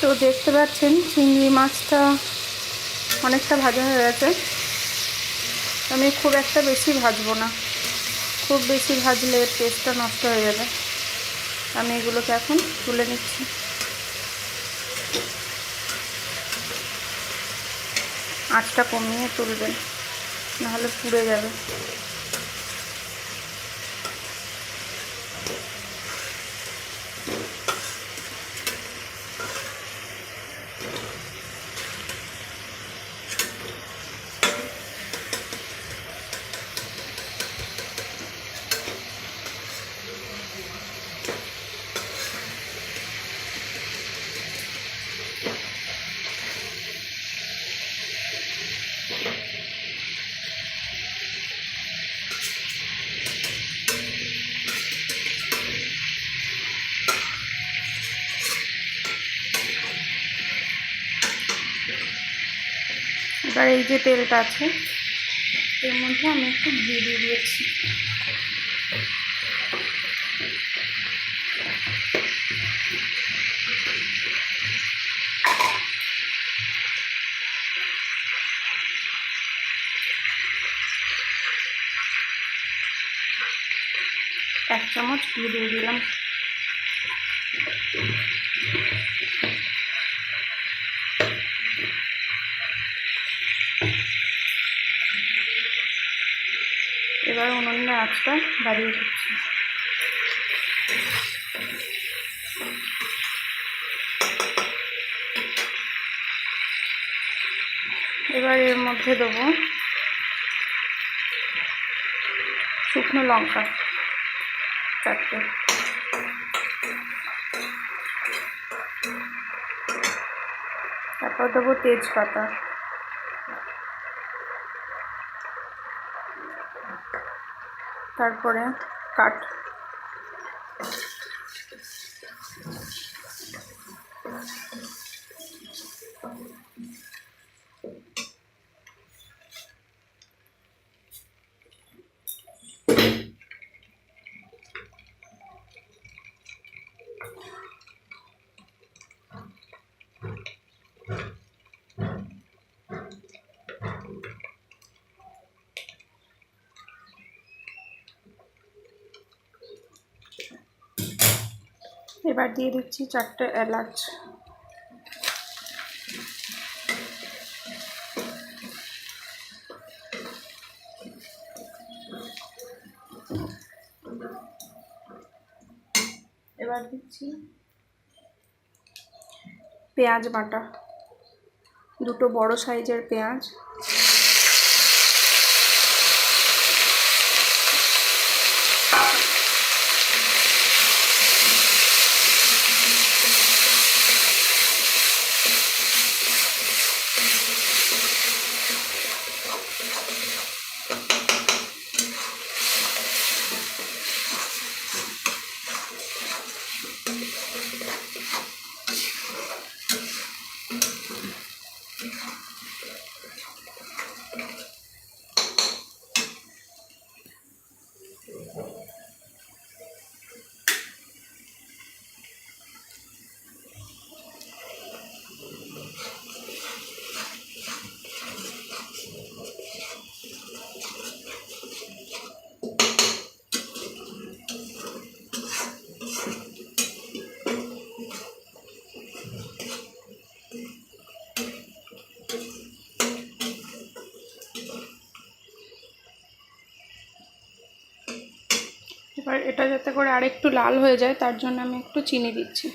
তো দেখতে পাচ্ছেন চিংড়ি মাছটা অনেকটা ভাজা হয়ে গেছে। আমি খুব একটা বেশি ভাজবো না, খুব বেশি ভাজলে টেস্টটা নষ্ট হয়ে যাবে। আমি এগুলোকে এখন তুলে নিচ্ছি। আঁচটা কমিয়ে তুলবেন, নাহলে পুড়ে যাবে। এবার এই যে তেলটা আছে এর মধ্যে আমি একটু ঘি দিয়ে দিয়েছি। এক চামচ ঘি দিয়ে দিলাম। এবার উনুনের আঁচটা বাড়িয়ে দিচ্ছি। এবার এর মধ্যে দেবো শুকনো লঙ্কা 4টে, তারপর দেবো তেজপাতা, তারপরে কাঠ, এবার দিয়ে দিচ্ছি 4টে এলাচ। এবার দিচ্ছি পেঁয়াজ বাটা, 2টো বড় সাইজের পেঁয়াজ। এবার এটা যাতে করে আরেকটু লাল হয়ে যায় তার জন্য আমি একটু চিনি দিচ্ছি।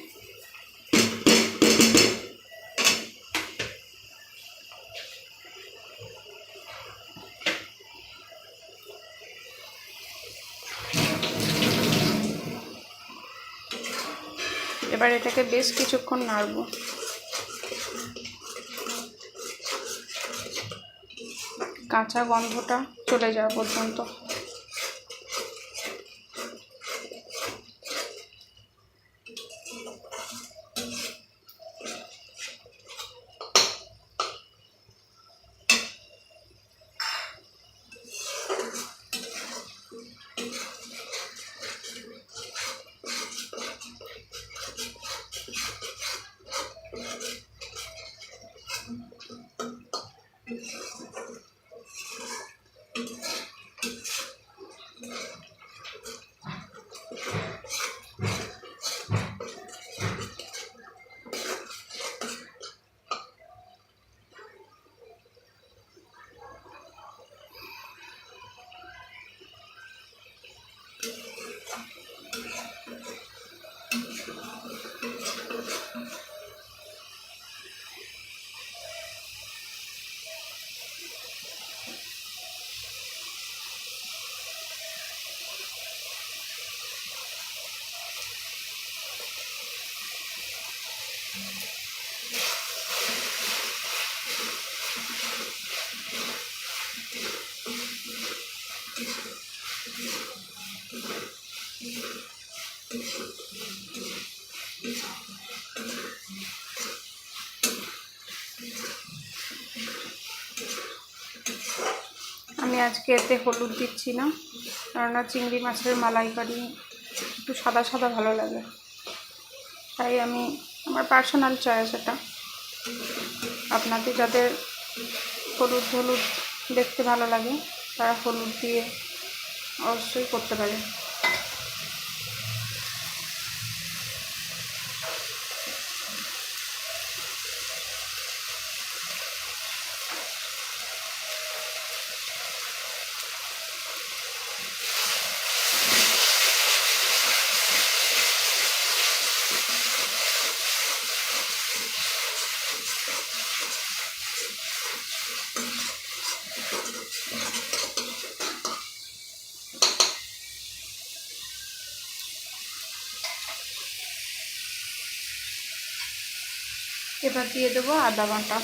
এবার এটাকে বেশ কিছুক্ষণ নাড়বো। কাঁচা গন্ধটা চলে যাওয়া পর্যন্ত। আমি আজকে এতে হলুদ দিচ্ছি না, কেননা চিংড়ি মাছের মালাইকারি একটু সাদা সাদা ভালো লাগে, তাই আমি আমার পার্সোনাল চয়েস এটা। আপনাদের যাদের হলুদ হলুদ দেখতে ভালো লাগে তারা হলুদ দিয়ে অবশ্যই করতে পারে। এবার দিয়ে দেবো আদা বাটা।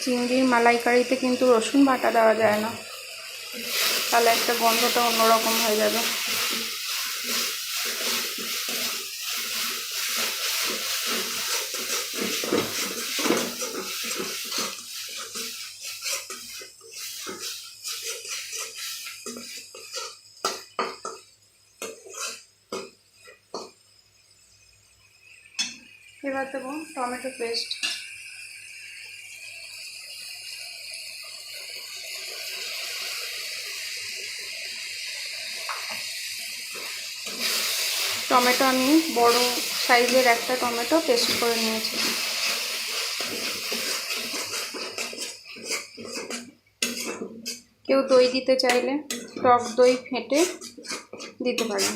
চিংড়ির মালাইকারিতে কিন্তু রসুন বাটা দেওয়া যায় না, তাহলে একটা গন্ধটা অন্যরকম হয়ে যাবে। এবার দেবো টমেটো পেস্ট। টমেটো আমি বড় সাইজের একটা টমেটো পেস্ট করে নিয়েছি। কেউ দই দিতে চাইলে টক দই ফেটে দিতে পারেন।